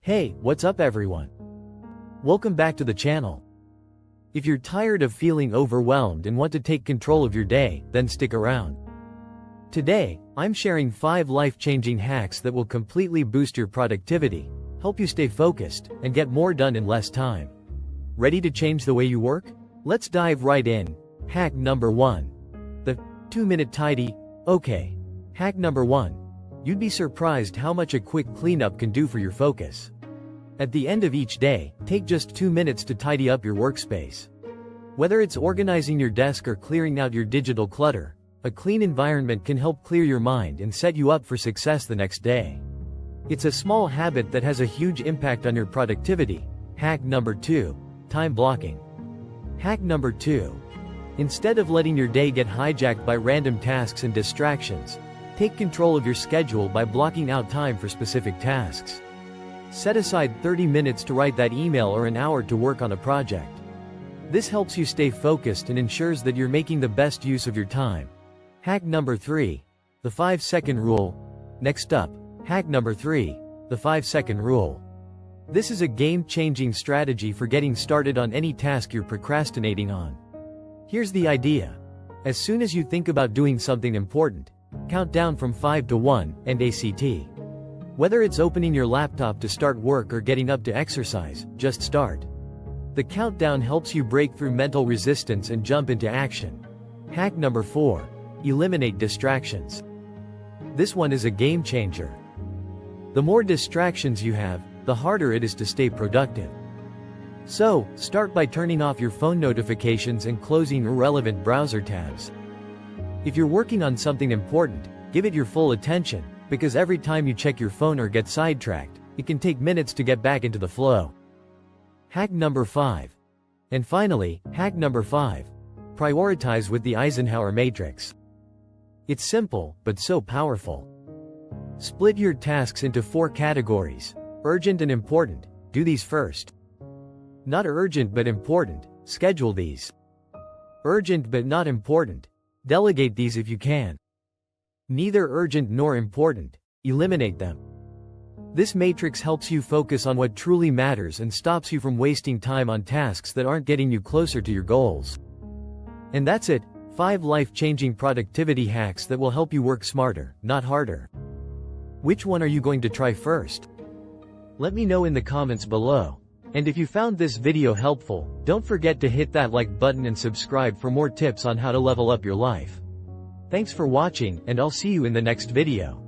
Hey, what's up everyone? Welcome back to the channel. If you're tired of feeling overwhelmed and want to take control of your day, then stick around. Today, I'm sharing 5 life-changing hacks that will completely boost your productivity, help you stay focused, and get more done in less time. Ready to change the way you work? Let's dive right in. Hack number 1. The 2-minute tidy. Okay. Hack number 1. You'd be surprised how much a quick cleanup can do for your focus. At the end of each day, take just 2 minutes to tidy up your workspace. Whether it's organizing your desk or clearing out your digital clutter, a clean environment can help clear your mind and set you up for success the next day. It's a small habit that has a huge impact on your productivity. Hack number 2. Time blocking. Hack number 2. Instead of letting your day get hijacked by random tasks and distractions, take control of your schedule by blocking out time for specific tasks. Set aside 30 minutes to write that email or an hour to work on a project. This helps you stay focused and ensures that you're making the best use of your time. Hack number 3. The 5-second rule. Next up, hack number 3. The 5-second rule. This is a game-changing strategy for getting started on any task you're procrastinating on. Here's the idea. As soon as you think about doing something important, count down from 5 to 1 and ACT. Whether it's opening your laptop to start work or getting up to exercise, just start. The countdown helps you break through mental resistance and jump into action. Hack number 4. Eliminate distractions. This one is a game changer. The more distractions you have, the harder it is to stay productive. So, start by turning off your phone notifications and closing irrelevant browser tabs. If you're working on something important, give it your full attention, because every time you check your phone or get sidetracked, it can take minutes to get back into the flow. Hack number 5. And finally, hack number 5. Prioritize with the Eisenhower matrix. It's simple, but so powerful. Split your tasks into 4 categories. Urgent and important, do these first. Not urgent but important, schedule these. Urgent but not important, delegate these if you can. Neither urgent nor important, eliminate them. This matrix helps you focus on what truly matters and stops you from wasting time on tasks that aren't getting you closer to your goals. And that's it, 5 life-changing productivity hacks that will help you work smarter, not harder. Which one are you going to try first? Let me know in the comments below. And if you found this video helpful, don't forget to hit that like button and subscribe for more tips on how to level up your life. Thanks for watching, and I'll see you in the next video.